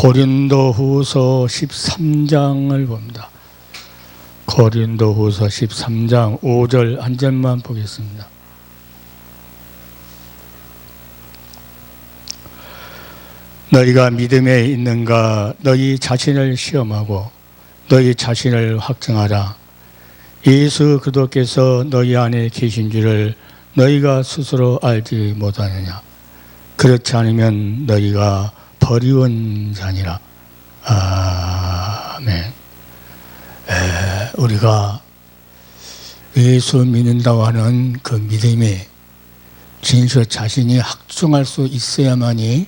고린도후서 13장을 봅니다. 고린도후서 13장 5절 한 절만 보겠습니다. 너희가 믿음에 있는가 너희 자신을 시험하고 너희 자신을 확증하라. 예수 그리스도께서 너희 안에 계신 줄을 너희가 스스로 알지 못하느냐. 그렇지 않으면 너희가 버리운 자니라. 아멘. 우리가 예수 믿는다고 하는 그 믿음이 진실 자신이 확증할 수 있어야만이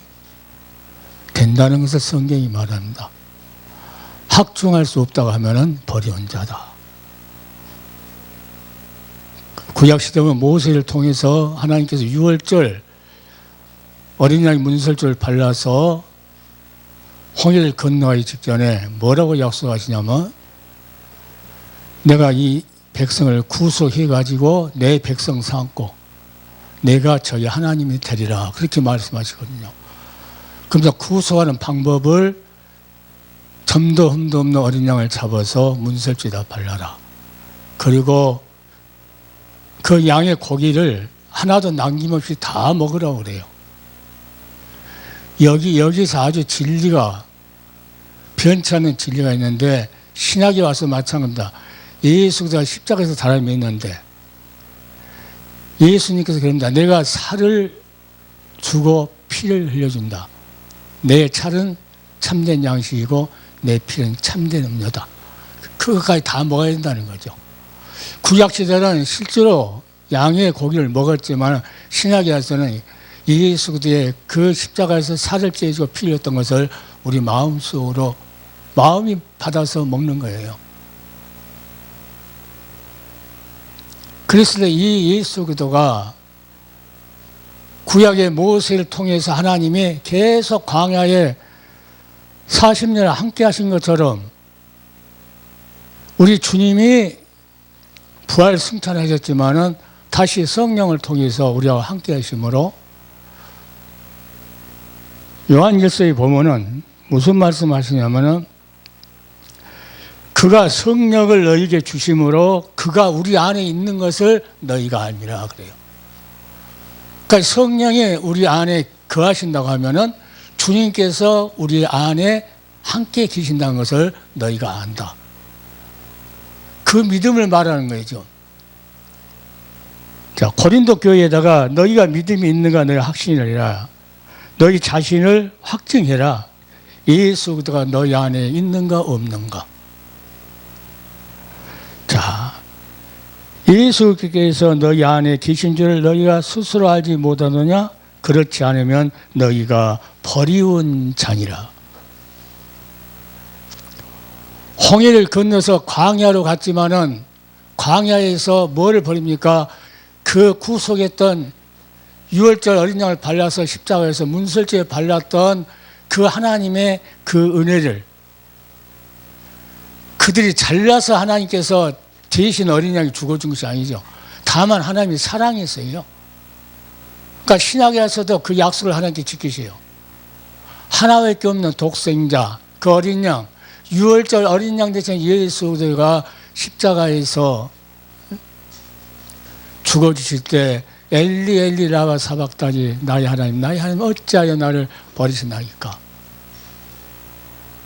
된다는 것을 성경이 말합니다. 확증할 수 없다고 하면은 버리운 자다. 구약시대 보면 모세를 통해서 하나님께서 유월절 어린 양 문설주를 발라서 홍해를 건너가기 직전에 뭐라고 약속하시냐면 내가 이 백성을 구속해가지고 내 백성 삼고 내가 저희 하나님이 되리라 그렇게 말씀하시거든요. 그러면서 구속하는 방법을 점도 흠도 없는 어린 양을 잡아서 문설주에다 발라라. 그리고 그 양의 고기를 하나도 남김없이 다 먹으라고 그래요. 여기서 아주 진리가 변치 않는 진리가 있는데 신약에 와서 마찬가지입니다. 예수가 십자가에서 달아있 있는데 예수님께서 그럽니다. 내가 살을 주고 피를 흘려준다. 내 살은 참된 양식이고 내 피는 참된 음료다. 그것까지 다 먹어야 된다는 거죠. 구약시대는 실제로 양의 고기를 먹었지만 신약에 와서는 예수 그리스도의 그 십자가에서 살을 째주고 피 흘렸던 것을 우리 마음속으로 마음이 받아서 먹는 거예요. 그래서 이 예수 그리스도가 구약의 모세를 통해서 하나님이 계속 광야에 40년을 함께 하신 것처럼 우리 주님이 부활 승천하셨지만은 다시 성령을 통해서 우리와 함께 하심으로 요한일서에 보면은 무슨 말씀 하시냐면은 그가 성령을 너희에게 주심으로 그가 우리 안에 있는 것을 너희가 알미라 그래요. 그러니까 성령이 우리 안에 거하신다고 하면은 주님께서 우리 안에 함께 계신다는 것을 너희가 안다. 그 믿음을 말하는 거죠. 자, 고린도 교회에다가 너희가 믿음이 있는가 너희 확신이라. 너희 자신을 확증해라. 예수 그리스도가 너희 안에 있는가 없는가. 자, 예수 그리스도께서 너희 안에 계신 줄 너희가 스스로 알지 못하느냐? 그렇지 않으면 너희가 버리운 자니라. 홍해를 건너서 광야로 갔지만은 광야에서 뭐를 버립니까? 그 구속했던 유월절 어린 양을 발라서 십자가에서 문설주에 발랐던 그 하나님의 그 은혜를 그들이 잘나서 하나님께서 대신 어린 양이 죽어준 것이 아니죠. 다만 하나님이 사랑했어요. 그러니까 신약에 와서도 그 약속을 하나님께 지키세요. 하나밖에 없는 독생자 그 어린 양 유월절 어린 양 대신 예수가 십자가에서 죽어주실 때 엘리 엘리 라마 사박다니 나의 하나님 어찌하여 나를 버리시나이까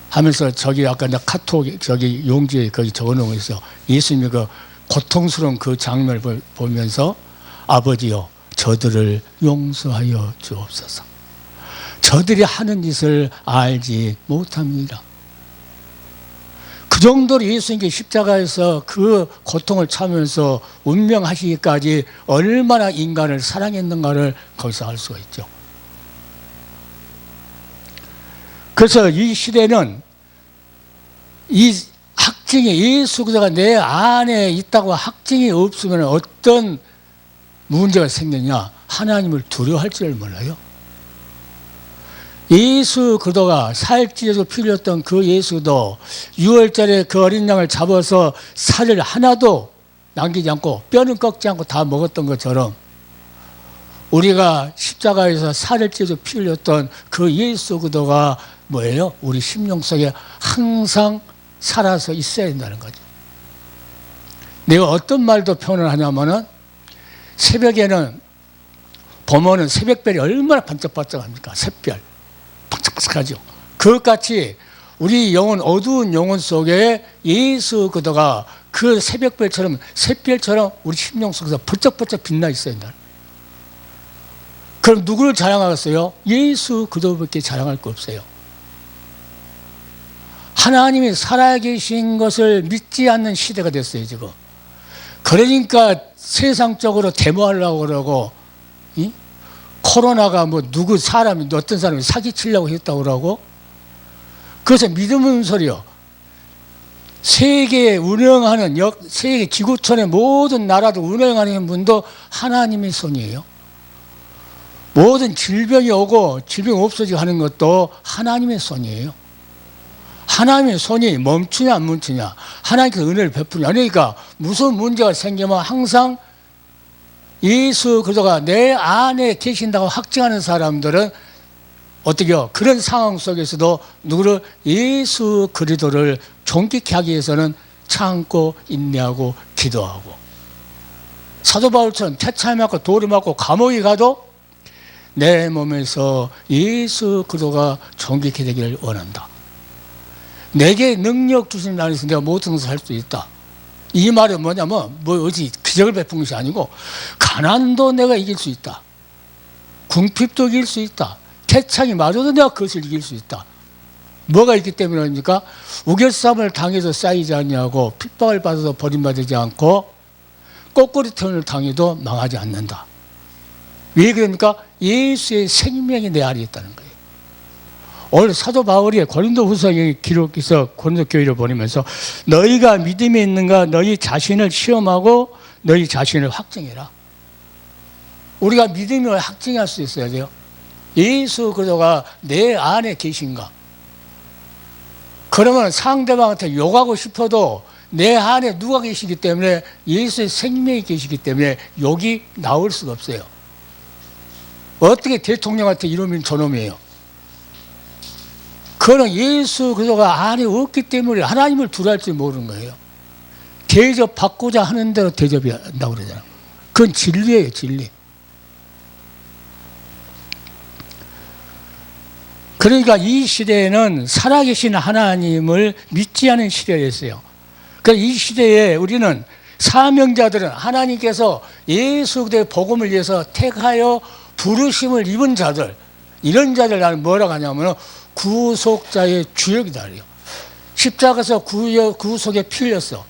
하면서 저기 아까 나 카톡 저기 용지에 거기 적어놓은 거 있어. 예수님이 그 고통스러운 그 장면을 보면서 아버지여 저들을 용서하여 주옵소서. 저들이 하는 짓을 알지 못합니다. 그 정도로 예수님께 십자가에서 그 고통을 참으면서 운명하시기까지 얼마나 인간을 사랑했는가를 거기서 알 수가 있죠. 그래서 이 시대는 이 확증이 예수 그리스도가 내 안에 있다고 확증이 없으면 어떤 문제가 생기냐? 하나님을 두려워할 줄 몰라요. 예수 그리스도가 살찌려서 피 흘렸던 그 예수도 유월절에 그 어린 양을 잡아서 살을 하나도 남기지 않고 뼈는 꺾지 않고 다 먹었던 것처럼 우리가 십자가에서 살을 찢어 피 흘렸던 그 예수 그리스도가 뭐예요? 우리 심령 속에 항상 살아서 있어야 된다는 거죠. 내가 어떤 말도 표현을 하냐면은 새벽에는 보면은 새벽별이 얼마나 반짝반짝합니까? 샛별 반짝반짝하죠. 그것같이 우리 영혼, 어두운 영혼 속에 예수 그리스도가 그 새벽별처럼, 샛별처럼 우리 심령 속에서 번쩍번쩍 빛나 있어야 된다. 그럼 누구를 자랑하겠어요? 예수 그리스도밖에 자랑할 거 없어요. 하나님이 살아계신 것을 믿지 않는 시대가 됐어요, 지금. 그러니까 세상적으로 데모하려고 그러고, 코로나가 뭐 누구 사람이, 어떤 사람이 사기치려고 했다고 그러고, 그래서 믿음은 소리요. 세계 운영하는, 세계 지구촌의 모든 나라도 운영하는 분도 하나님의 손이에요. 모든 질병이 오고 질병 없어지고 하는 것도 하나님의 손이에요. 하나님의 손이 멈추냐 안 멈추냐, 하나님께서 은혜를 베푸냐. 그러니까 무슨 문제가 생기면 항상 예수 그리스도가 내 안에 계신다고 확증하는 사람들은 어떻게요? 그런 상황 속에서도 누구를, 예수 그리스도를 존귀케 하기 위해서는 참고 인내하고 기도하고, 사도 바울처럼 태차에 맞고 돌을 맞고 감옥에 가도 내 몸에서 예수 그리스도가 존귀케 되기를 원한다. 내게 능력 주신 안에서 내가 모든 것을 할 수 있다. 이 말은 뭐냐면, 뭐 어디 기적을 베푼 것이 아니고, 가난도 내가 이길 수 있다. 궁핍도 이길 수 있다. 태창이 맞아도 내가 그것을 이길 수 있다. 뭐가 있기 때문입니까? 우겨쌈을 당해서 쌓이지 않냐고, 핍박을 받아서 버림받지 않고, 꼬꾸리통을 당해도 망하지 않는다. 왜 그럽니까? 예수의 생명이 내 안에 있다는 거예요. 오늘 사도 바울이 고린도 후서에 기록해서 고린도 교회를 보내면서, 너희가 믿음이 있는가 너희 자신을 시험하고 너희 자신을 확증해라. 우리가 믿음을 확증할 수 있어야 돼요. 예수 그리스도가 내 안에 계신가. 그러면 상대방한테 욕하고 싶어도 내 안에 누가 계시기 때문에, 예수의 생명이 계시기 때문에 욕이 나올 수가 없어요. 어떻게 대통령한테 이놈이 저놈이에요? 그거는 예수 그리스도가 안에 없기 때문에 하나님을 두려워할 줄 모르는 거예요. 대접받고자 하는 대로 대접이 한다고 그러잖아요. 그건 진리예요, 진리. 그러니까 이 시대에는 살아계신 하나님을 믿지 않은 시대였어요. 그러니까 이 시대에 우리는 사명자들은 하나님께서 예수 그리스도의 복음을 위해서 택하여 부르심을 입은 자들, 이런 자들 나는 뭐라고 하냐면 구속자의 주역이다 그래요. 십자가에서 구속에 피 흘렸어.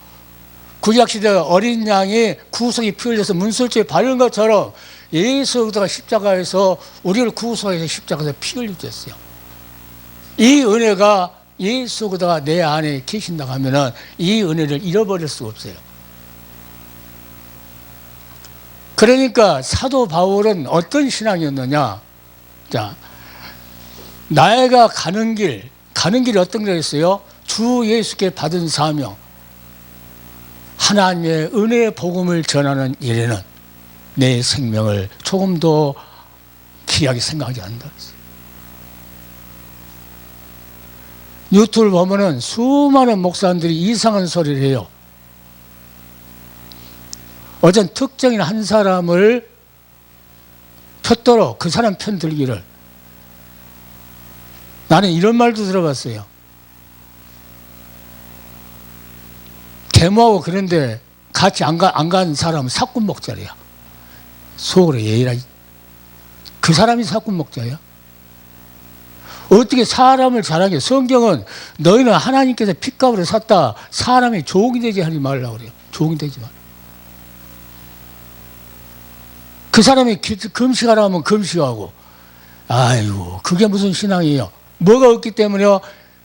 구약시대 어린 양이 구속에 피 흘려서 문설주에 바른 것처럼 예수 그리스도가 십자가에서 우리를 구속해서 십자가에서 피 흘렸어요. 이 은혜가, 예수 그리스도가 내 안에 계신다고 하면은 이 은혜를 잃어버릴 수가 없어요. 그러니까 사도 바울은 어떤 신앙이었느냐? 자, 나이가 가는 길이 어떤 거였어요? 주 예수께 받은 사명, 하나님의 은혜의 복음을 전하는 일에는 내 생명을 조금도 귀하게 생각하지 않는다. 유튜브를 보면은 수많은 목사님들이 이상한 소리를 해요. 어떤 특정인 한 사람을 펴도록 그 사람 편 들기를. 나는 이런 말도 들어봤어요. 데모하고 그런데 같이 안 간 사람은 사꾼 목자래요. 속으로 예의라. 그 사람이 사꾼 목자예요? 어떻게 사람을 자랑해? 성경은 너희는 하나님께서 핏값으로 샀다. 사람이 종이 되지 하지 말라고 그래요. 종이 되지 말라. 그 사람이 금식하라 하면 금식하고. 아이고, 그게 무슨 신앙이에요? 뭐가 없기 때문에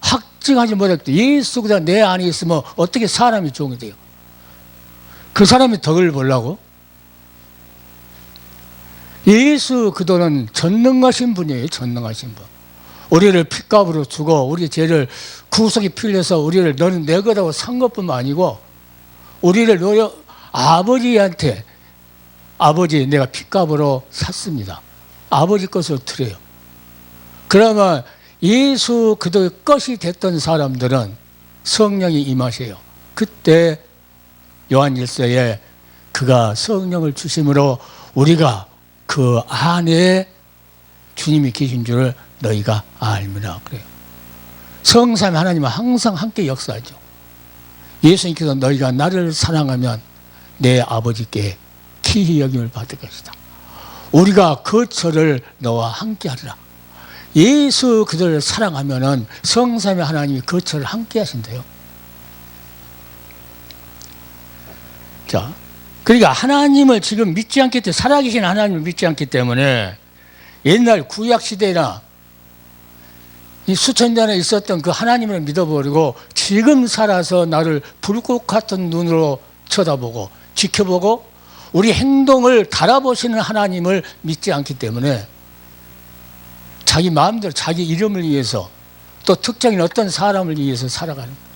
확증하지 못했대. 예수 그리스도가 내 안에 있으면 어떻게 사람이 종이 돼요? 그 사람이 덕을 보려고? 예수 그리스도는 전능하신 분이에요. 전능하신 분. 우리를 핏값으로 주고 우리 죄를 구속에 피 흘려서 우리를 너는 내 거라고 산 것뿐만 아니고, 우리를 아버지한테, 아버지 내가 핏값으로 샀습니다. 아버지 것을 드려요. 그러면 예수 그리스도의 것이 됐던 사람들은 성령이 임하세요. 그때 요한 1서에 그가 성령을 주심으로 우리가 그 안에 주님이 계신 줄을 너희가 알미라 그래요. 성삼위 하나님은 항상 함께 역사하죠. 예수님께서 너희가 나를 사랑하면 내 아버지께 기히 여김을 받을 것이다. 우리가 거처를 너와 함께 하리라. 예수 그들을 사랑하면은 성삼위 하나님이 거처를 함께 하신대요. 자, 그러니까 하나님을 지금 믿지 않기 때문에, 살아계신 하나님을 믿지 않기 때문에 옛날 구약시대나 이 수천 년에 있었던 그 하나님을 믿어버리고 지금 살아서 나를 불꽃 같은 눈으로 쳐다보고 지켜보고 우리 행동을 달아보시는 하나님을 믿지 않기 때문에 자기 마음대로 자기 이름을 위해서 또 특정인 어떤 사람을 위해서 살아가는 거예요.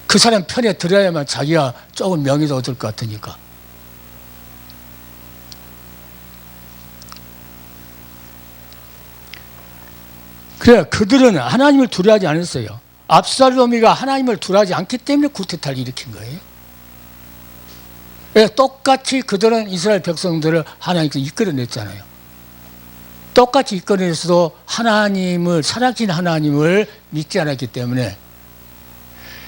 그 사람 편에 들어야만 자기가 조금 명예도 얻을 것 같으니까. 그래, 그들은 하나님을 두려워하지 않았어요. 압살롬이가 하나님을 두려워하지 않기 때문에 구테타를 일으킨 거예요. 똑같이 그들은 이스라엘 백성들을 하나님께서 이끌어냈잖아요. 똑같이 이끌어내서도 하나님을, 살아계신 하나님을 믿지 않았기 때문에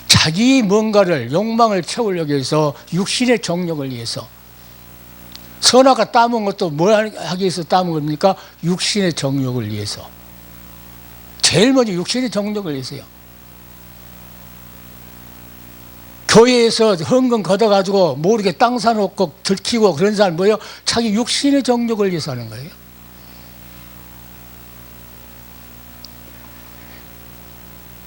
자기 뭔가를, 욕망을 채우려고 해서 육신의 정욕을 위해서, 선악과 따먹은 것도 뭘 하기 위해서 따먹은 겁니까? 육신의 정욕을 위해서. 제일 먼저 육신의 정욕을 위해서요. 교회에서 헌금 걷어가지고 모르게 땅 사놓고 들키고 그런 사람 뭐예요? 자기 육신의 정욕을 위해서 하는 거예요.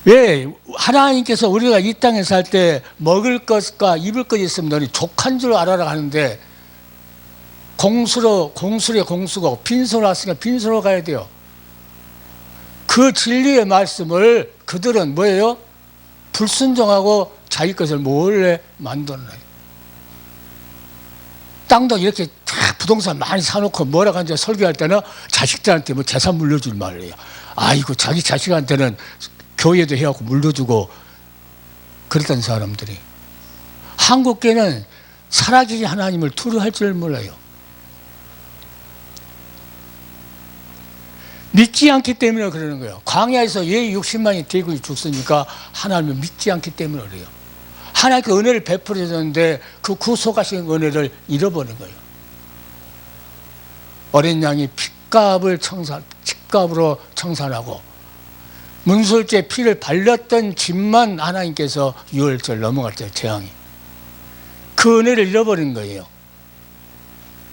왜? 하나님께서 우리가 이 땅에 살 때 먹을 것과 입을 것이 있으면 너희 족한 줄 알아라 하는데 공수래 공수고 빈손으로 왔으니까 빈손으로 가야 돼요. 그 진리의 말씀을 그들은 뭐예요? 불순종하고 자기 것을 몰래 만들어놔요. 땅도 이렇게 다 부동산 많이 사놓고 뭐라고 하는지 설교할 때는 자식들한테 뭐 재산 물려주지 말래요. 아이고, 자기 자식한테는 교회도 해갖고 물려주고 그랬던 사람들이. 한국교회는 살아계신 하나님을 두려워할 줄 몰라요. 믿지 않기 때문에 그러는 거예요. 광야에서 왜 60만이 대군이 죽습니까? 하나님을 믿지 않기 때문에 그래요. 하나님께 은혜를 베풀어 줬는데 그 구속하신 은혜를 잃어버린 거예요. 어린 양이 핏값으로 청산하고 문술제 피를 발렸던 집만 하나님께서 유월절 넘어갔죠, 재앙이. 그 은혜를 잃어버린 거예요.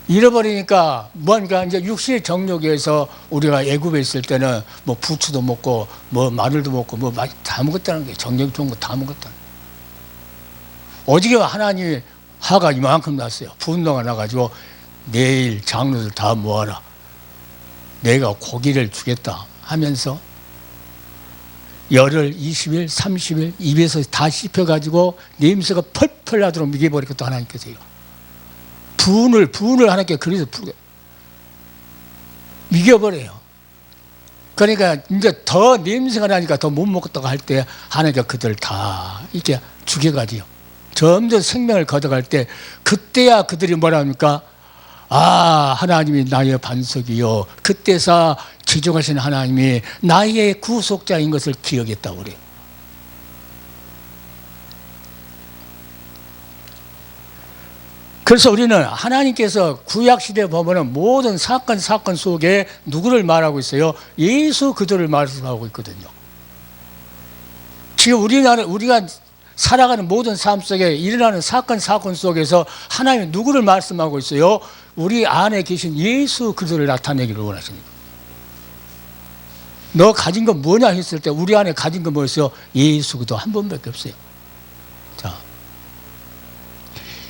잃어버리니까 뭔가 이제 육신의 정욕에서 우리가 애굽에 있을 때는 뭐 부추도 먹고 뭐 마늘도 먹고 뭐 다 먹었다는 게 정력 좋은 거 다 먹었다는. 오직 하나님이 화가 이만큼 났어요. 분노가 나가지고 내일 장로들 다 모아라. 내가 고기를 주겠다 하면서 열흘, 20일, 30일 입에서 다 씹혀가지고 냄새가 펄펄 나도록 먹여버렸다 하나님께서요. 분을 하나님께 그래서 먹여버려요. 그러니까 이제 더 냄새가 나니까 더 못 먹었다고 할 때 하나님께서 그들 다 이렇게 죽여가지요. 점점 생명을 걷어갈 때 그때야 그들이 뭐라 합니까? 아, 하나님이 나의 반석이요. 그때서 지종하신 하나님이 나의 구속자인 것을 기억했다고 그래요. 그래서 우리는 하나님께서 구약시대에 보면 모든 사건 속에 누구를 말하고 있어요? 예수 그들을 말씀하고 있거든요. 지금 우리가 살아가는 모든 삶 속에 일어나는 사건 속에서 하나님이 누구를 말씀하고 있어요? 우리 안에 계신 예수 그들을 나타내기를 원하십니다. 너 가진 건 뭐냐 했을 때 우리 안에 가진 건 뭐였어요? 예수 그도 한 번밖에 없어요. 자,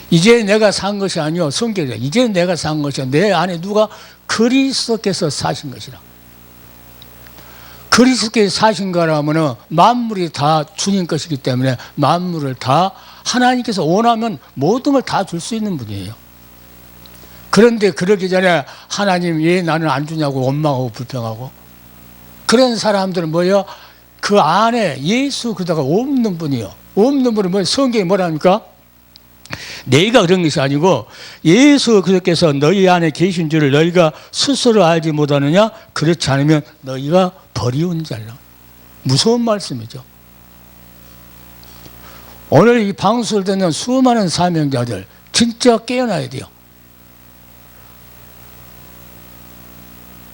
이제 내가 산 것이 아니요, 성경이래. 이제 내가 산 것이 아니요, 내 안에 누가 그리스도께서 사신 것이라. 그리스도께서 사신 거라면 만물이 다 주님 것이기 때문에 만물을 다 하나님께서 원하면 모든 걸 다 줄 수 있는 분이에요. 그런데 그러기 전에 하나님 왜 나는 안 주냐고 원망하고 불평하고 그런 사람들은 뭐예요? 그 안에 예수 그리스도가 없는 분이요. 없는 분은 뭐 성경이 뭐랍니까? 내가 그런 것이 아니고 예수 그리스도께서 너희 안에 계신 줄을 너희가 스스로 알지 못하느냐? 그렇지 않으면 너희가 버리운 자라. 무서운 말씀이죠. 오늘 이 방송을 듣는 수많은 사명자들 진짜 깨어나야 돼요.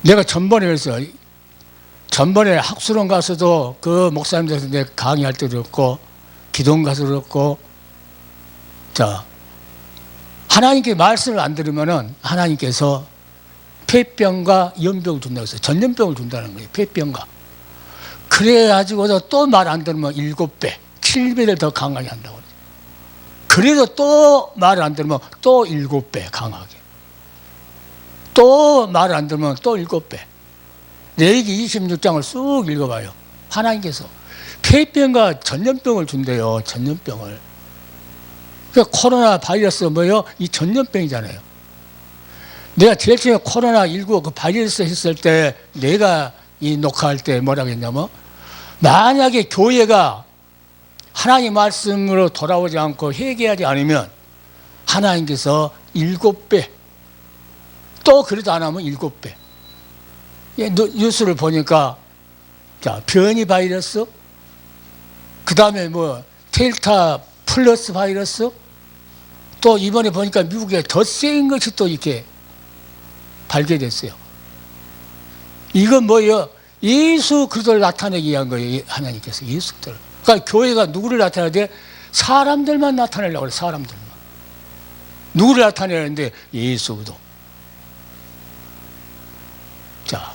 내가 전번에 학술원 가서도 그 목사님들한테 내가 강의할 때도 그렇고 기도원 가서도 그렇고, 자, 하나님께 말씀을 안 들으면은 하나님께서 폐병과 연병을 준다고 해서 전염병을 준다는 거예요. 폐병과. 그래가지고도 또 말 안 들으면 7배, 7배를 더 강하게 한다고 그래요. 그래도 또 말을 안 들으면 또 7배 강하게. 또 말을 안 들으면 또 7배. 레위기 26장을 쑥 읽어봐요. 하나님께서 폐병과 전염병을 준대요. 전염병을. 그러니까 코로나 바이러스 뭐예요? 이 전염병이잖아요. 내가 제일 처음에 코로나19 그 바이러스 했을 때 내가 이 녹화할 때 뭐라고 했냐면, 만약에 교회가 하나님 말씀으로 돌아오지 않고 회개하지 않으면 하나님께서 7배, 또 그래도 안 하면 7배. 뉴스를 보니까, 자, 변이 바이러스, 그 다음에 뭐 델타 플러스 바이러스, 또 이번에 보니까 미국에 더 센 것이 또 이렇게 발견됐어요. 이건 뭐예요? 예수 그리스도를 나타내기 위한 거예요. 하나님께서 예수 그리스도를. 그러니까 교회가 누구를 나타내야 돼? 사람들만 나타내려고 그래. 사람들만. 누구를 나타내는데? 예수 그리스도. 자,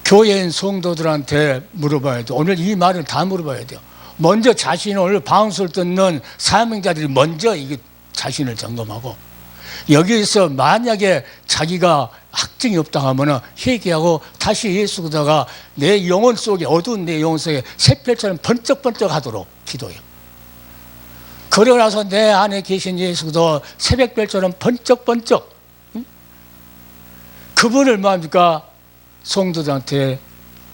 교회인 성도들한테 물어봐야 돼. 오늘 이 말을 다 물어봐야 돼요. 먼저 자신을 오늘 방송을 듣는 사명자들이 먼저 이게 자신을 점검하고, 여기에서 만약에 자기가 학증이 없다 하면 회개하고 다시 예수 그리스도가 내 영혼 속에, 어두운 내 영혼 속에 새별처럼 번쩍번쩍 하도록 기도해요. 그러고 나서 내 안에 계신 예수 그리스도 새벽별처럼 번쩍번쩍, 응? 그분을 뭐합니까? 성도들한테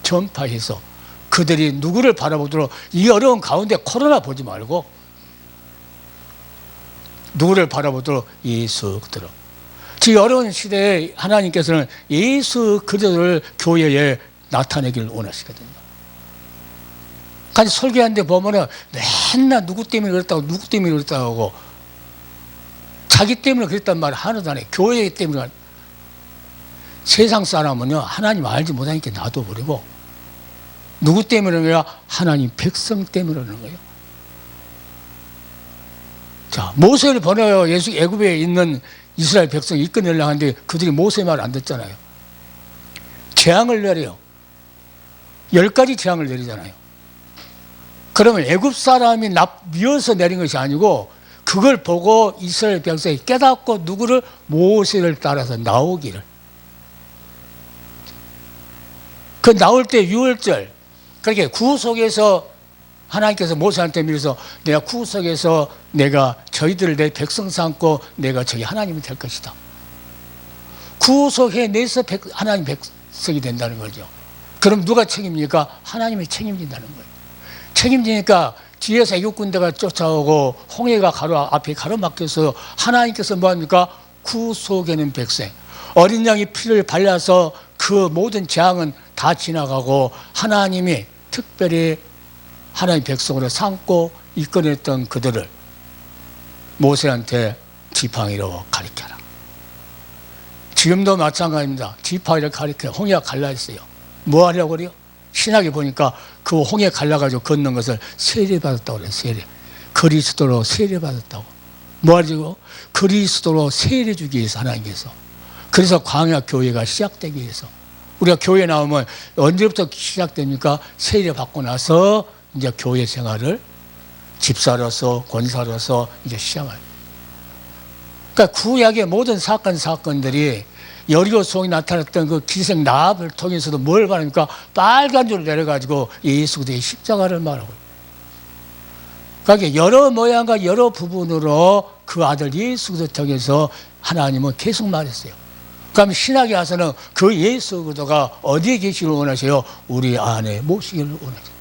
전파해서 그들이 누구를 바라보도록, 이 어려운 가운데 코로나 보지 말고 누구를 바라보도록 예수 그리스도. 이 어려운 시대에 하나님께서는 예수 그리스도를 교회에 나타내기를 원하시거든요. 같이 설교하는데 보면은 맨날 누구 때문에 그랬다고, 누구 때문에 그랬다고 하고, 자기 때문에 그랬단 말을 하나도 안 해. 교회 때문에. 세상 사람은요, 하나님 알지 못하니까 놔둬버리고, 누구 때문에 그래야? 하나님 백성 때문에 그러는 거예요. 자, 모세를 보내요. 애굽에 있는 이스라엘 백성이 이끌어내려고 하는데 그들이 모세 말 안 듣잖아요. 재앙을 내려요. 10가지 재앙을 내리잖아요. 그러면 애굽 사람이 미워서 내린 것이 아니고, 그걸 보고 이스라엘 백성이 깨닫고 누구를? 모세를 따라서 나오기를. 그 나올 때 6월절, 그렇게 구속에서 하나님께서 모세한테 밀어서 내가 구속에서 내가 저희들을 내 백성 삼고 내가 저희 하나님이 될 것이다. 구속해내서 하나님 백성이 된다는 거죠. 그럼 누가 책임입니까? 하나님이 책임진다는 거예요. 책임지니까 뒤에서 애국 군대가 쫓아오고 홍해가 앞에 가로막혀서 하나님께서 뭐합니까? 구속에는 백성. 어린 양이 피를 발라서 그 모든 재앙은 다 지나가고 하나님이 특별히 하나님 백성으로 삼고 이끌어냈던 그들을 모세한테 지팡이로 가리켜라. 지금도 마찬가지입니다. 지팡이를 가리켜 홍해가 갈라졌어요. 뭐 하려고 그래요? 신학에 보니까 그 홍해 갈라가지고 걷는 것을 세례받았다고 그래요. 세례. 그리스도로 세례받았다고. 뭐 하려고? 그리스도로 세례 주기 위해서 하나님께서. 그래서 광야 교회가 시작되기 위해서. 우리가 교회 나오면 언제부터 시작됩니까? 세례 받고 나서 이제 교회 생활을 집사로서 권사로서 이제 시작해요. 그러니까 구약의 모든 사건들이 여리고 성이 나타났던 그 기생 라합을 통해서도 뭘 말합니까? 빨간 줄을 내려가지고 예수 그리스도의 십자가를 말하고. 그러니까 여러 모양과 여러 부분으로 그 아들 예수 그리스도 통해서 하나님은 계속 말했어요. 그럼 신학에 와서는 그 예수 그리스도가 어디에 계시길 원하세요? 우리 안에 모시기를 원하세요.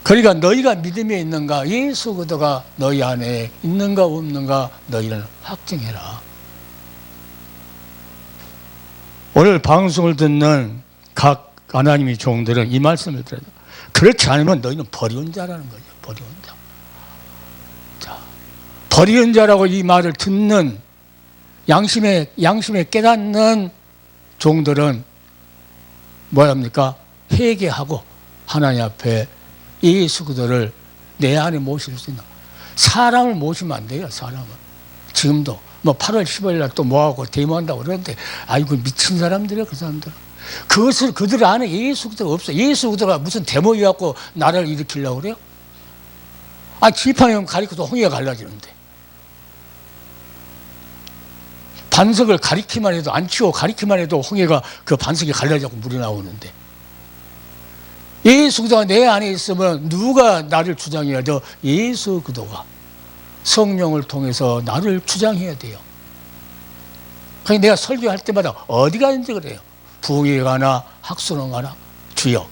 그러니까 너희가 믿음에 있는가, 예수 그리스도가 너희 안에 있는가 없는가 너희는 확증해라. 오늘 방송을 듣는 각 하나님의 종들은 이 말씀을 들어요. 그렇지 않으면 너희는 버리운 자라는 거죠. 버리운 자. 자, 버리운 자라고 이 말을 듣는 양심에 깨닫는 종들은 뭐랍니까? 회개하고 하나님 앞에 예수 그리스도를 내 안에 모실 수 있는, 사람을 모시면 안 돼요. 사람은 지금도 뭐 8월 15일 날 또 뭐하고 데모한다고 그러는데, 아이고 미친 사람들이야 그 사람들은. 그것을 그들 안에 예수 그리스도가 없어. 예수 그리스도가 무슨 데모 해갖고 나라를 일으키려고 그래요? 아, 지팡이 가리켜도 홍해가 갈라지는데, 반석을 가리키만 해도, 안 치고 가리키만 해도 홍해가 그 반석이 갈라져서 물이 나오는데, 예수 그리스도가 내 안에 있으면 누가 나를 주장해야 돼요? 예수 그리스도가 성령을 통해서 나를 주장해야 돼요. 그러니까 내가 설교할 때마다 어디 가는지 그래요. 부흥회 가나 학술원 가나, 주여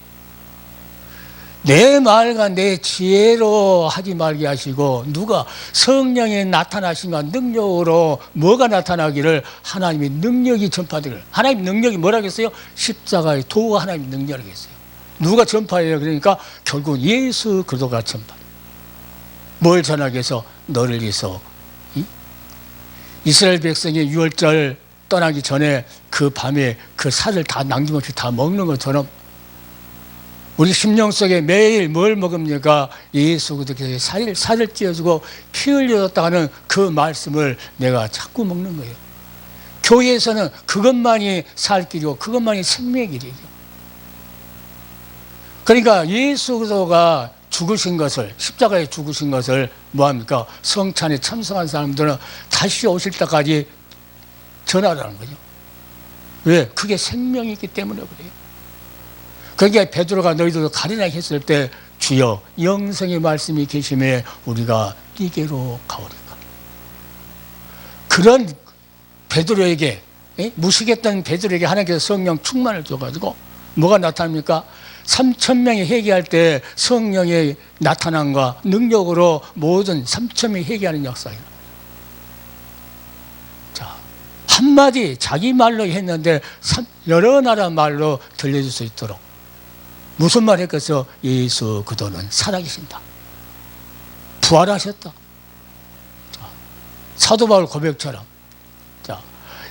내 말과 내 지혜로 하지 말게 하시고, 누가 성령이 나타나신가 능력으로 뭐가 나타나기를, 하나님의 능력이 전파되기를. 하나님의 능력이 뭐라겠어요? 십자가의 도가 하나님의 능력이겠어요. 누가 전파해요? 그러니까 결국 예수 그리스도가 전파. 뭘 전하기 위해서? 너를 위해서. 이스라엘 백성이 유월절 떠나기 전에 그 밤에 그 살을 다 남김없이 다 먹는 것처럼 우리 심령 속에 매일 뭘 먹습니까? 예수 그리스도께서 살을 찢어주고 피 흘려줬다가는 그 말씀을 내가 자꾸 먹는 거예요. 교회에서는 그것만이 살 길이고 그것만이 생명의 길이죠. 그러니까 예수 그리스도가 죽으신 것을, 십자가에 죽으신 것을 뭐합니까? 성찬에 참석한 사람들은 다시 오실 때까지 전하라는 거죠. 왜? 그게 생명이 있기 때문에 그래요. 그러니까 베드로가 너희들도 가리나 했을 때, 주여 영생의 말씀이 계심에 우리가 이게로 가오리까. 그런 베드로에게, 무식했던 베드로에게 하나님께서 성령 충만을 줘가지고 뭐가 나타납니까? 3,000명이 회개할 때 성령의 나타남과 능력으로 모든 3,000명이 회개하는 역사예요. 자, 한마디 자기 말로 했는데 여러 나라 말로 들려줄 수 있도록 무슨 말 했겠어요? 예수 그리스도는 살아계신다. 부활하셨다. 자, 사도 바울 고백처럼. 자,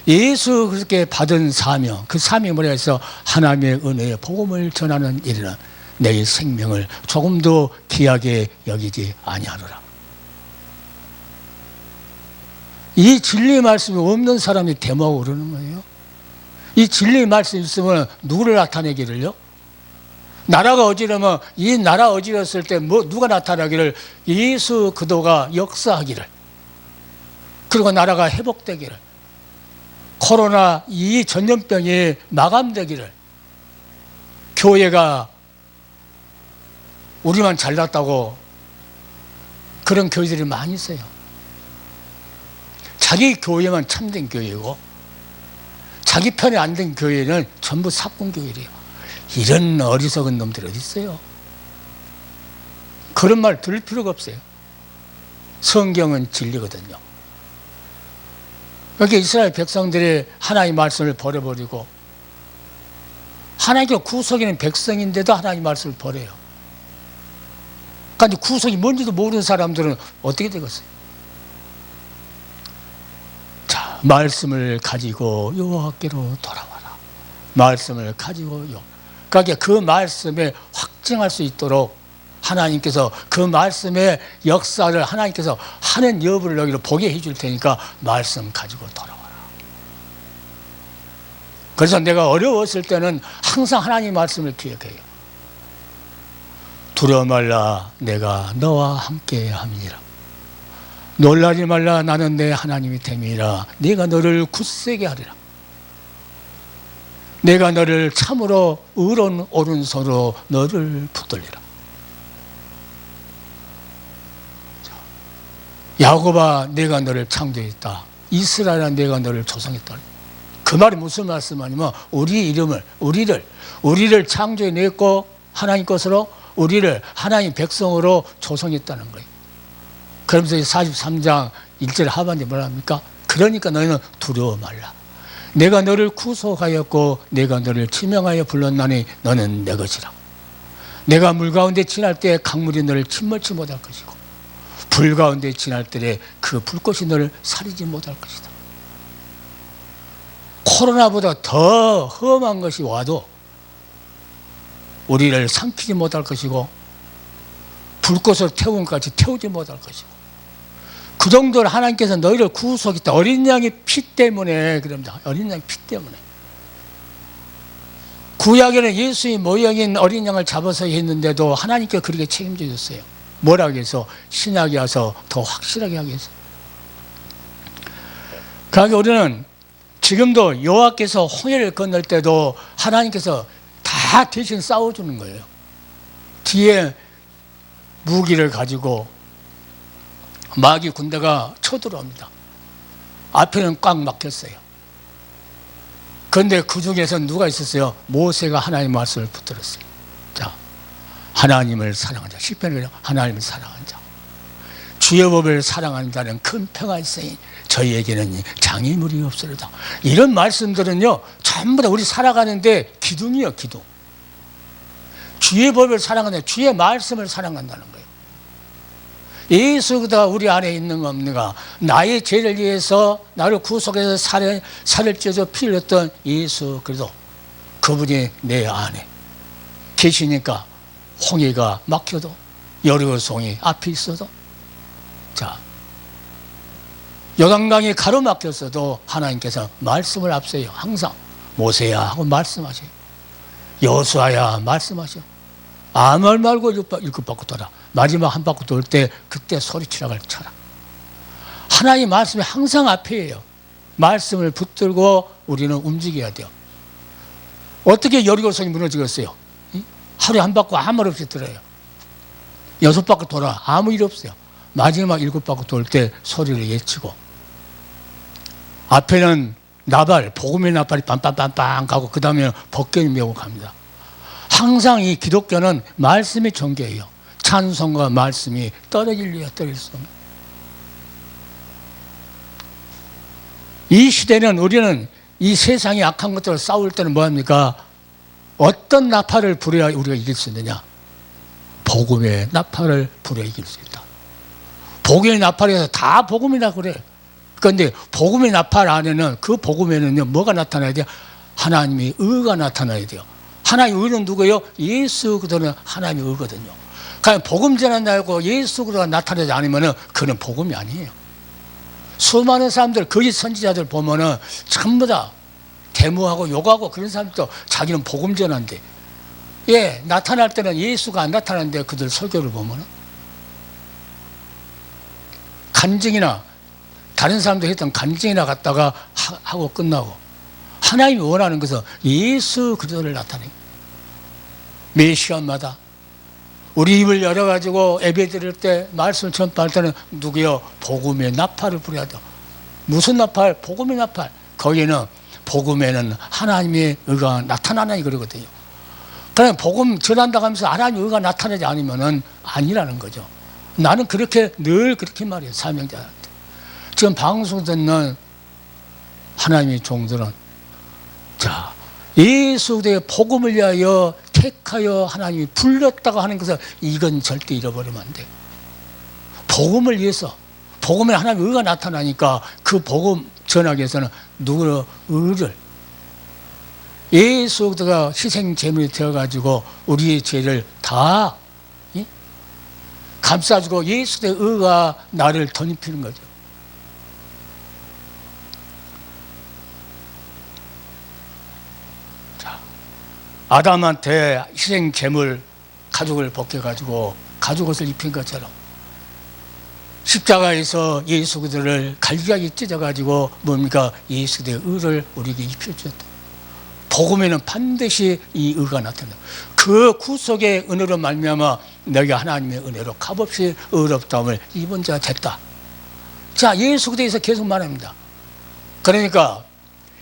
예수 그렇게 받은 사명, 그 사명이 뭐라 해서 하나님의 은혜의 복음을 전하는 일은 내 생명을 조금도 귀하게 여기지 아니하노라. 이 진리의 말씀이 없는 사람이 데모하고 그러는 거예요. 이 진리의 말씀이 있으면 누구를 나타내기를요? 나라가 어지러면 이 나라 어지렀을 때 누가 나타나기를? 예수 그리스도가 역사하기를, 그리고 나라가 회복되기를, 코로나 이 전염병이 마감되기를, 교회가 우리만 잘났다고 그런 교회들이 많이 있어요. 자기 교회만 참된 교회고 자기 편에 안 된 교회는 전부 사건교회래요. 이런 어리석은 놈들이 어디 있어요? 그런 말 들을 필요가 없어요. 성경은 진리거든요. 그러니까 이스라엘 백성들이 하나님의 말씀을 버려버리고, 하나님께 구속이는 백성인데도 하나님의 말씀을 버려요. 그러니까 구속이 뭔지도 모르는 사람들은 어떻게 되겠어요? 자, 말씀을 가지고 여호와께로 돌아와라. 말씀을 가지고 그러니까 그 말씀에 확증할 수 있도록 하나님께서 그 말씀의 역사를 하나님께서 하는 여부를 여기로 보게 해줄 테니까 말씀 가지고 돌아와라. 그래서 내가 어려웠을 때는 항상 하나님 말씀을 기억해요. 두려워 말라, 내가 너와 함께 함이라. 놀라지 말라, 나는 내 하나님이 됨이라. 내가 너를 굳세게 하리라. 내가 너를 참으로 의로운 오른손으로 너를 붙들리라. 야곱아 내가 너를 창조했다. 이스라엘아 내가 너를 조성했다. 그 말이 무슨 말씀 아니면 우리 이름을 우리를 창조해냈고 하나님 것으로 우리를 하나님 백성으로 조성했다는 거예요. 그러면서 43장 1절 하반절에 뭐라 합니까? 그러니까 너희는 두려워 말라. 내가 너를 구속하였고 내가 너를 지명하여 불렀나니 너는 내 것이라. 내가 물 가운데 지날 때 강물이 너를 침몰치 못할 것이고 불 가운데 지날 때에 그 불꽃이 너를 사리지 못할 것이다. 코로나보다 더 험한 것이 와도 우리를 삼키지 못할 것이고 불꽃을 태운 것같이 태우지 못할 것이고 그 정도로 하나님께서 너희를 구속했다. 어린 양의 피 때문에 그럽니다. 어린 양의 피 때문에. 구약에는 예수의 모형인 어린 양을 잡아서 했는데도 하나님께 그렇게 책임져 줬어요. 뭐라고 해서? 신약에 와서 더 확실하게 하기 위해서. 그러니까 우리는 지금도 여호와께서 홍해를 건널 때도 하나님께서 다 대신 싸워주는 거예요. 뒤에 무기를 가지고 마귀 군대가 쳐들어옵니다. 앞에는 꽉 막혔어요. 그런데 그 중에서 누가 있었어요? 모세가 하나님의 말씀을 붙들었어요. 자, 하나님을 사랑하는 자. 시편에 하나님을 사랑하는 자. 주의 법을 사랑하는 자는 큰 평안이 있으니 저희에게는 장애물이 없으리다. 이런 말씀들은요 전부 다 우리 살아가는데 기둥이요, 기둥. 주의 법을 사랑하는 자, 주의 말씀을 사랑한다는 거예요. 예수가 우리 안에 있는 겁니다. 나의 죄를 위해서 나를 구속해서 살을 찢어 피 흘렸던 예수 그리스도, 그분이 내 안에 계시니까 홍해가 막혀도 여리고성이 앞에 있어도, 자, 요단강이 가로막혔어도 하나님께서 말씀을 앞서요. 항상 모세야 하고 말씀하세요. 여호수아야 말씀하세요. 아무 말 말고 일곱 바퀴 돌아. 마지막 한 바퀴 돌 때 그때 소리치라고 쳐라. 하나님 말씀이 항상 앞에예요. 말씀을 붙들고 우리는 움직여야 돼요. 어떻게 여리고성이 무너지겠어요? 하루에 한 바퀴 아무 말 없이 들어요. 6바퀴 돌아 아무 일 없어요. 마지막 7바퀴 돌 때 소리를 외치고, 앞에는 나발, 복음의 나발이 빰빰빰빰 가고 그 다음에 법궤를 메고 갑니다. 항상 이 기독교는 말씀의 종교예요. 찬송과 말씀이 떨어질 리가 떨어질 수 없는. 이 시대는 우리는 이 세상의 악한 것들을 싸울 때는 뭐합니까? 어떤 나팔을 불어야 우리가 이길 수 있느냐? 복음의 나팔을 불어야 이길 수 있다. 복음의 나팔에서 다 복음이라 그래. 그런데 복음의 나팔 안에는, 그 복음에는요 뭐가 나타나야 돼요? 하나님의 의가 나타나야 돼요. 하나님의 의는 누구예요? 예수 그리스도는 하나님의 의거든요. 그냥 복음 전한다고 예수 그리스도가 나타나지 않으면은 그는 복음이 아니에요. 수많은 사람들, 거짓 선지자들 보면은 전부 다 데모하고 욕하고 그런 사람들도 자기는 복음 전한데, 예, 나타날 때는 예수가 안 나타나는데 그들 설교를 보면은 간증이나 다른 사람들 했던 간증이나 갖다가 하고 끝나고, 하나님이 원하는 것은 예수 그리스도를 나타내요. 매 시간마다 우리 입을 열어가지고 예배 드릴 때, 말씀을 전파할 때는 누구요? 복음의 나팔을 불어야 돼. 무슨 나팔? 복음의 나팔. 거기에는 복음에는 하나님의 의가 나타나니 그러거든요. 그냥 복음 전한다고 하면서 하나님의 의가 나타나지 않으면은 아니라는 거죠. 나는 그렇게 늘 그렇게 말해요, 사명자한테. 지금 방송 듣는 하나님의 종들은, 자, 예수 그리스도의 복음을 위하여 택하여 하나님이 불렀다고 하는 것을 이건 절대 잃어버리면 안 돼요. 복음을 위해서, 복음에 하나님의 의가 나타나니까 그 복음 전하기 위해서는 누구의 의를, 예수 그리스도가 희생 제물이 되어가지고 우리의 죄를 다 감싸주고 예수의 의가 나를 덧입히는 거죠. 자, 아담한테 희생 제물 가죽을 벗겨가지고 가죽 옷을 입힌 것처럼 십자가에서 예수 그리스도를 갈기하게 찢어가지고 뭡니까? 예수의 의를 우리에게 입혀주었다. 복음에는 반드시 이 의가 나타나요. 그 구속의 은혜로 말미암아 너희가 하나님의 은혜로 값없이 의롭다함을 입은 자가 됐다. 자, 예수 그리스도에서 계속 말합니다. 그러니까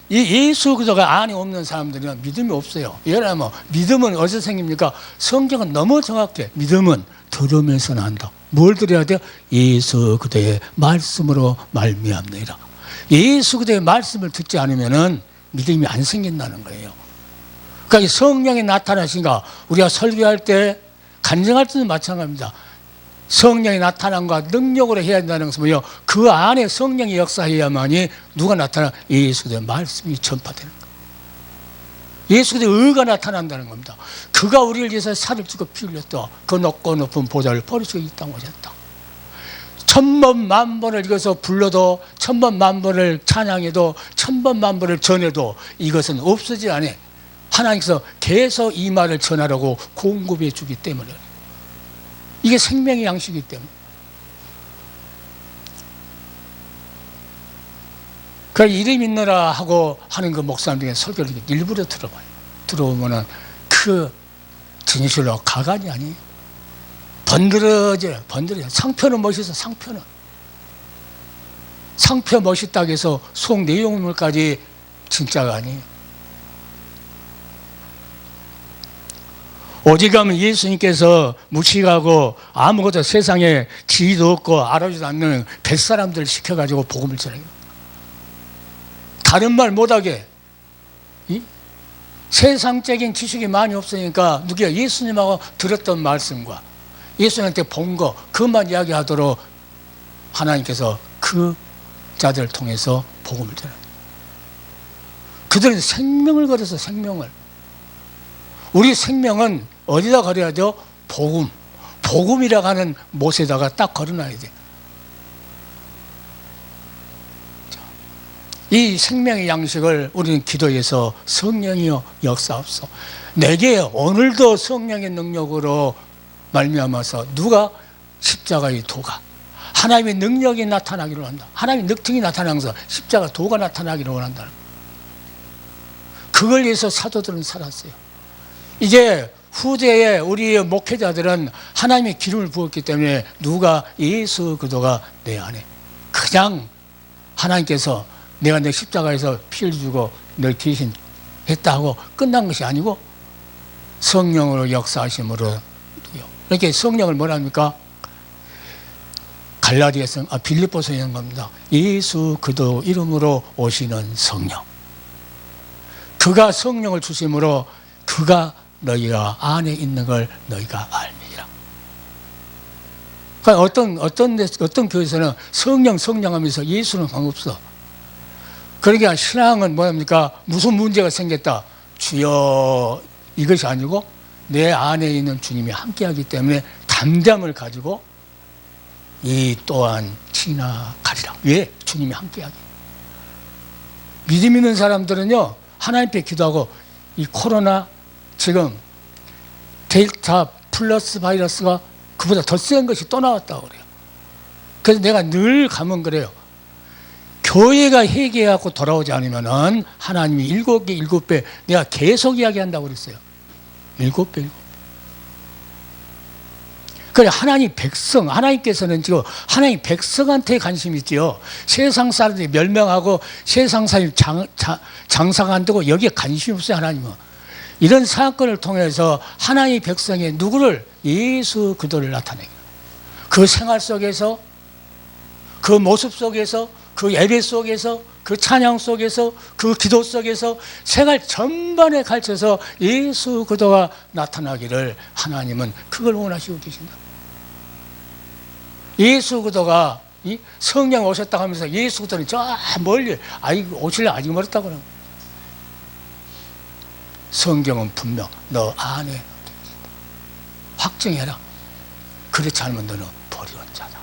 이 예수 그리스도가 안에 없는 사람들은 믿음이 없어요. 예를 들면 믿음은 어디서 생깁니까? 성경은 너무 정확해. 믿음은 들으면서 난다. 뭘 들어야 돼요? 예수 그리스도의 말씀으로 말미암느니라. 예수 그리스도의 말씀을 듣지 않으면은 믿음이 안 생긴다는 거예요. 그러니까 성령이 나타나신가, 우리가 설교할 때 간증할 때도 마찬가지입니다. 성령이 나타난 것 능력으로 해야 한다는 것은 뭐예요? 그 안에 성령이 역사해야만이 누가 나타나? 예수 그리스도의 말씀이 전파되는 거예요. 예수 그리스도의 의가 나타난다는 겁니다. 그가 우리를 위해서 살을 찌고 피 흘렸다. 그 높고 높은 보좌를 버리시고 이 땅 오셨다. 천번 만번을 이것서 불러도, 천번 만번을 찬양해도, 천번 만번을 전해도 이것은 없어지지 않아. 하나님께서 계속 이 말을 전하라고 공급해 주기 때문에, 이게 생명의 양식이기 때문에. 그 이름 있느라 하고 하는 그 목사님들의 설교를 일부러 들어봐요. 들어오면은 그 진실로 가관이 아니에요. 번들어져요. 상표는 멋있어. 상표 멋있다고 해서 속 내용물까지 진짜가 아니에요. 오직 하면 예수님께서 무식하고 아무것도 세상에 지위도 없고 알아주지도 않는 뱃사람들 시켜가지고 복음을 전해요. 다른 말 못하게. 세상적인 지식이 많이 없으니까 누가 예수님하고 들었던 말씀과 예수님한테 본 거 그것만 이야기하도록 하나님께서 그 자들을 통해서 복음을 전해요. 그들은 생명을 걸어서 생명을. 우리 생명은 어디다 걸어야 돼요? 복음. 복음이라고 하는 못에다가 딱 걸어놔야 돼. 이 생명의 양식을 우리는 기도해서 성령이여 역사옵소. 내게 오늘도 성령의 능력으로 말미암아서 누가 십자가의 도가, 하나님의 능력이 나타나기를 원한다. 하나님의 능력이 나타나면서 십자가 도가 나타나기를 원한다는 거예요. 그걸 위해서 사도들은 살았어요. 이제 후대에 우리의 목회자들은 하나님의 기름을 부었기 때문에 누가 예수 그리스도가 내 안에, 그냥 하나님께서 내가 내 십자가에서 피를 주고 널 대신 했다 하고 끝난 것이 아니고 성령으로 역사하심으로, 이렇게 성령을 뭐라 합니까? 갈라디아서 빌립보서에 있는 겁니다. 예수 그리스도 이름으로 오시는 성령. 그가 성령을 주심으로 그가 너희가 안에 있는 걸 너희가 알미라. 그러니까 어떤 교회에서는 성령 하면서 예수는 상관없어. 그러니까 신앙은 뭐합니까? 무슨 문제가 생겼다, 주여, 이것이 아니고 내 안에 있는 주님이 함께하기 때문에 담담을 가지고 이 또한 지나가리라. 왜? 주님이 함께하기. 믿음 있는 사람들은요, 하나님 앞에 기도하고 이 코로나 지금 델타 플러스 바이러스가 그보다 더 센 것이 또 나왔다고 그래요. 그래서 내가 늘 가면 그래요. 교회가 회개하고 돌아오지 않으면은 하나님이 7개 7배 내가 계속 이야기한다고 그랬어요. 7배. 그래, 하나님 백성, 하나님께서는 지금 하나님 백성한테 관심이 있지요. 세상 사람들이 멸명하고 세상 사람이 장사가 안 되고 여기에 관심이 없어요, 하나님은. 이런 사건을 통해서 하나님의 백성의 누구를? 예수 그리스도를 나타내요. 그 생활 속에서, 그 모습 속에서, 그 예배 속에서, 그 찬양 속에서, 그 기도 속에서 생활 전반에 걸쳐서 예수 그리스도가 나타나기를 하나님은 그걸 원하시고 계신다. 예수 그리스도가 성령 오셨다고 하면서 예수 그리스도는 저 멀리 오실래 아직 멀었다고 그러는 거예요. 성경은 분명 너 안에 확정해라. 그렇지 않으면 너는 버리는 자다.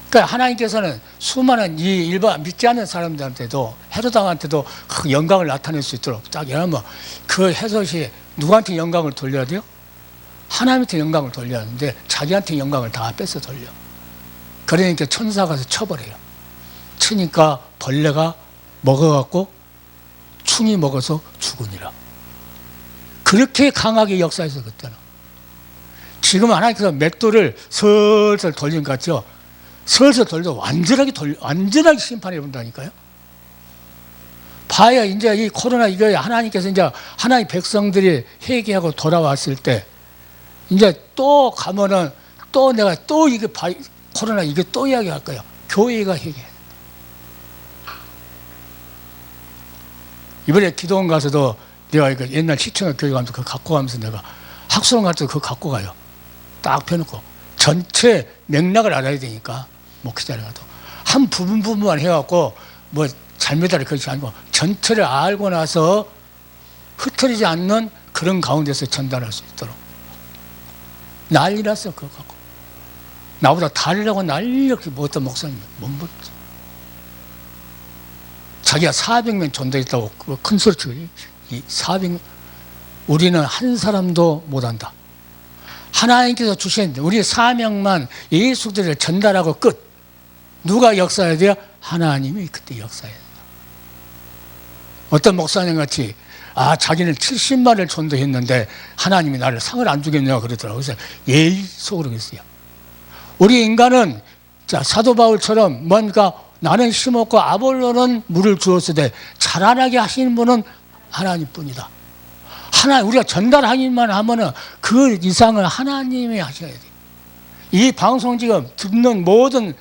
그러니까 하나님께서는 수많은 이 일반 믿지 않는 사람들한테도, 헤로당한테도 그 영광을 나타낼 수 있도록 딱 이러면 그 헤롯이 누구한테 영광을 돌려야 돼요? 하나님한테 영광을 돌려야 하는데 자기한테 영광을 다 뺏어 돌려. 그러니까 천사가 가서 쳐버려요. 치니까 벌레가 먹어갖고 충이 먹어서 죽으니라. 그렇게 강하게 역사해서 그때는. 지금 하나님께서 맷돌을 슬슬 돌린 것 같죠? 슬슬 돌려 완전하게 심판해 본다니까요. 봐야 이제 이 코로나 이거 하나님께서 이제 하나님 백성들이 회개하고 돌아왔을 때 이제 또 가면은 또 내가 또 이게 코로나 이게 또 이야기할 거예요. 교회가 회개해. 이번에 기도원 가서도 내가 이거 옛날 시청학 교회 가면서 그거 갖고 가면서 내가 학수원 갈 때 그거 갖고 가요. 딱 펴놓고 전체 맥락을 알아야 되니까 목회자를 가도 한 부분만 해갖고 뭐 잘못하려 그렇지 않고 전체를 알고 나서 흩어지지 않는 그런 가운데서 전달할 수 있도록 난리 났어. 그거 갖고 나보다 달라고 난리를 못한 목사님 못 먹지. 자기가 400명 전도했다고 큰 소리 치고 이 400명 우리는 한 사람도 못한다. 하나님께서 주신 우리 사명만 예수들을 전달하고 끝. 누가 역사해야 돼요? 하나님이 그때 역사해야 된다. 어떤 목사님 같이 자기는 70만을 전도했는데 하나님이 나를 상을 안 주겠냐 그러더라고요. 그래서 예의 속으로 그랬어요. 우리 인간은 사도 바울처럼 뭔가 나는 심었고 아볼로는 물을 주었으되 자라나게 하시는 분은 하나님뿐이다. 우리가 전달하기만 하면은 그 이상을 하나님이 하셔야 돼. 이 방송 지금 듣는 모든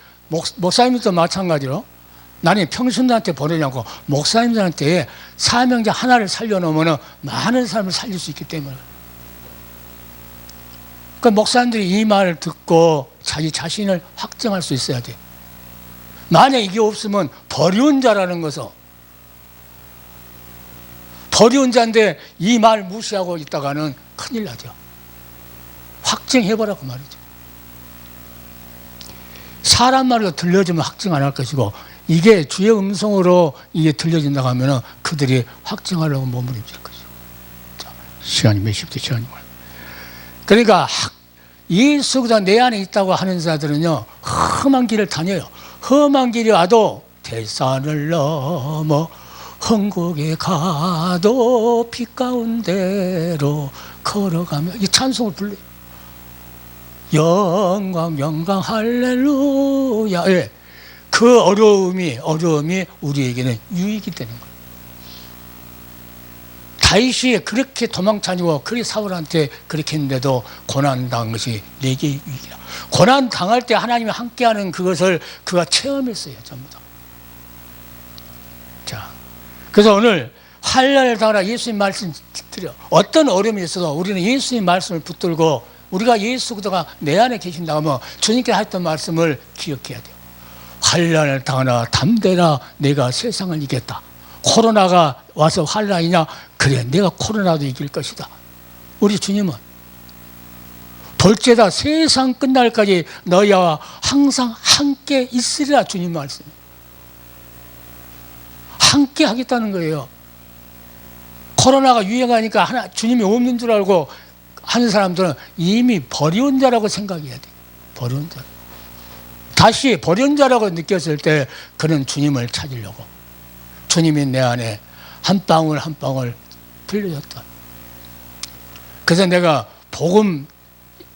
목사님들도 마찬가지로 나는 평신도한테 보내려고 목사님들한테 사명자 하나를 살려놓으면 많은 사람을 살릴 수 있기 때문에. 그 목사님들이 이 말을 듣고 자기 자신을 확정할 수 있어야 돼. 만약 이게 없으면 버리운 자라는 것은 버리운 자인데 이 말 무시하고 있다가는 큰일 나죠. 확증해보라고 말이죠. 사람 말로 들려주면 확증 안 할 것이고 이게 주의 음성으로 이게 들려진다고 하면 그들이 확증하려고 몸을 입힐 것이고. 자, 시간이 몇 시부터 시간이 많아요. 그러니까 예수가 내 안에 있다고 하는 자들은요 험한 길을 다녀요. 험한 길이 와도 대산을 넘어 천국에 가도 빛 가운데로 걸어가며 이 찬송을 불러요. 영광 영광 할렐루야. 예. 그 어려움이 우리에게는 유익이 되는 거예요. 다윗이 그렇게 도망다니고 그렇게 사울한테 그렇게 했는데도 고난당한 것이 내게 유익이라. 고난당할 때 하나님이 함께하는 그것을 그가 체험했어요. 전부 다. 자, 그래서 오늘 환난을 당하라 예수님 말씀 드려. 어떤 어려움이 있어도 우리는 예수님 말씀을 붙들고 우리가 예수 그리스도가 내 안에 계신다고 하면 주님께 했던 말씀을 기억해야 돼요. 환난을 당하라 담대라 내가 세상을 이겼다. 코로나가 와서 환난이냐? 그래 내가 코로나도 이길 것이다. 우리 주님은 볼지어다 세상 끝날까지 너희와 항상 함께 있으리라. 주님 말씀 함께 하겠다는 거예요. 코로나가 유행하니까 주님이 없는 줄 알고 하는 사람들은 이미 버려온 자라고 생각해야 돼. 버려온 자. 다시 버려온 자라고 느꼈을 때 그는 주님을 찾으려고 주님이 내 안에 한 방울 한 방울 들려줬다. 그래서 내가 복음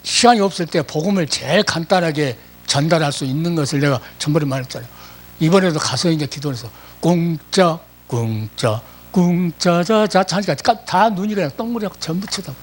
시간이 없을 때 복음을 제일 간단하게 전달할 수 있는 것을 내가 전번에 말했잖아요. 이번에도 가서 이제 기도해서 꿍짜 꿍짜 꿍짜자자 하니까 다 눈이 그냥 동그랗게 전부 쳐다봐.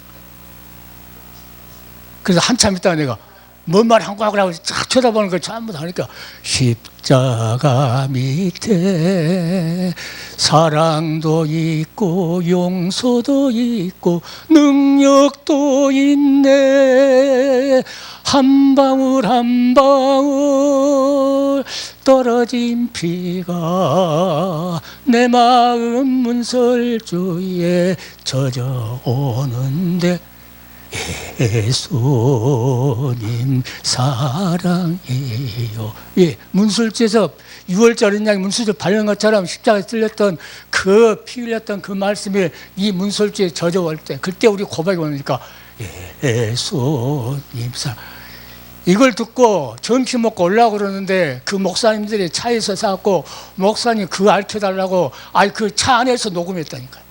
그래서 한참 있다가 내가 뭔 말 한 거 하고 쫙 쳐다보는 걸 전부 다 하니까 십자가 밑에 사랑도 있고 용서도 있고 능력도 있네. 한 방울 한 방울 떨어진 피가 내 마음 문설주에 젖어오는데 예수님 사랑해요. 예, 문술제에서 6월절 인양이 문술제 발견한 것처럼 십자가에 찔렸던 그 피 흘렸던 그 말씀이 이 문술제에 젖어올 때 그때 우리 고백이 오니까 예수님 사랑. 이걸 듣고 점심 먹고 올라오고 그러는데 그 목사님들이 차에서 사갖고 목사님 그거 알려달라고 그 차 안에서 녹음했다니까요.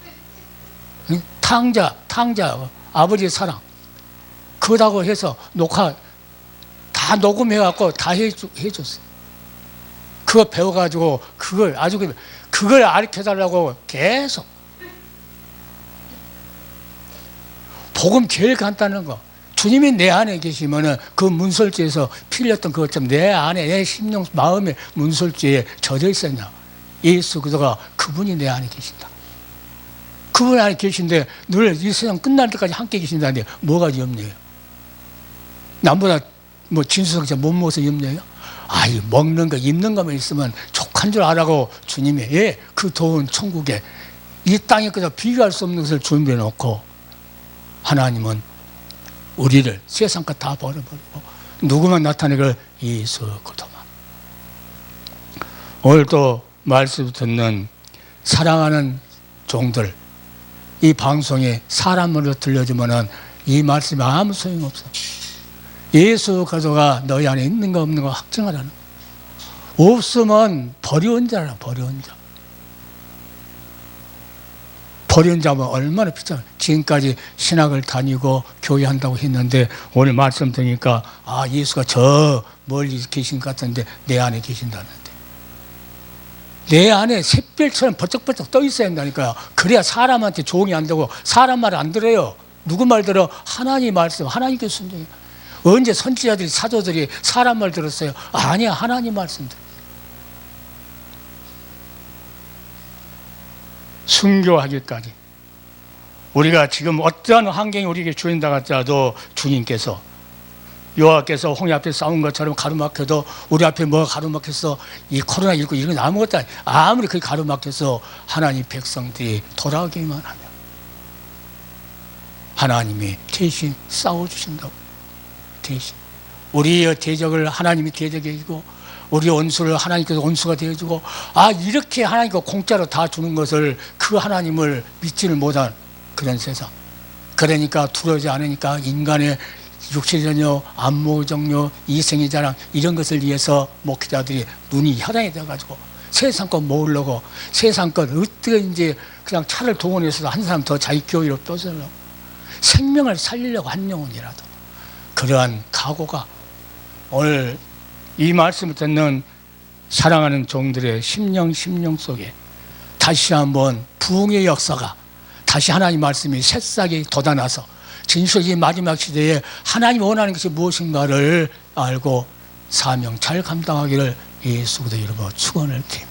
탕자 아버지의 사랑 그거다고 해서 녹화 다 다 녹음해갖고 다 해줬어. 그거 배워가지고 그걸 아주 그걸 가르쳐달라고 계속. 복음 제일 간단한 거. 주님이 내 안에 계시면은 그 문설주에서 필렸던 그것처럼 내 안에 내 심령 마음의 문설주에 젖어 있었냐. 예수 그리스도가 그분이 내 안에 계신다. 그분 안에 계신데 늘 이 세상 끝날 때까지 함께 계신다는데 뭐가 염려해요? 남보다 뭐 진수성자 못 먹어서 염려해요? 아이 먹는 거 입는 것만 있으면 족한 줄 알라고 주님이 그 더운 천국에 이 땅에 그저 비교할 수 없는 것을 준비해 놓고 하나님은 우리를 세상 것 다 버려버리고 누구만 나타내길 예수 그리스도만. 오늘 또 말씀 듣는 사랑하는 종들 이 방송에 사람으로 들려주면은 이 말씀이 아무 소용없어. 예수 그리스도가 너희 안에 있는 거 없는 거 확증하라는 거. 없으면 버려온 자라. 버려온 자. 버려온 자면 얼마나 비싸. 지금까지 신학을 다니고 교회한다고 했는데 오늘 말씀 드리니까 아 예수가 저 멀리 계신 것 같은데 내 안에 계신다는데. 내 안에 샛별처럼 버쩍버쩍 떠 있어야 한다니까요. 그래야 사람한테 조응이 안 되고 사람 말 안 들어요. 누구 말 들어? 하나님 말씀, 하나님께 순종해요. 언제 선지자들이 사도들이 사람 말 들었어요? 아니야, 하나님 말씀 들어요. 순교하기까지 우리가 지금 어떠한 환경이 우리에게 주인다 할지라도 주님께서 여호와께서 홍해 앞에 싸운 것처럼 가로막혀도 우리 앞에 뭐가 가로막혔어? 이 코로나19 이런 건 아무것도 아니야. 아무리 그게 가로막혀서 하나님 백성들이 돌아오기만 하면 하나님이 대신 싸워주신다고. 대신 우리의 대적을 하나님이 대적해주고 우리 원수를 하나님께서 원수가 되어주고 아 이렇게 하나님께서 공짜로 다 주는 것을 그 하나님을 믿지를 못한 그런 세상. 그러니까 두려워하지 않으니까 인간의 육체전요, 안모정요, 이생의 자랑 이런 것을 위해서 목회자들이 눈이 혈안이 돼가지고 세상 것 모으려고 세상 것 어떻게 이제 그냥 차를 동원해서 한 사람 더 자기 교회로 떠들려고 생명을 살리려고 한 영혼이라도 그러한 각오가 오늘 이 말씀을 듣는 사랑하는 종들의 심령 속에 다시 한번 부흥의 역사가 다시 하나님 말씀이 새싹이 돋아나서 진실의 마지막 시대에 하나님이 원하는 것이 무엇인가를 알고 사명 잘 감당하기를 예수 그리스도 이름으로 축원을 드립니다.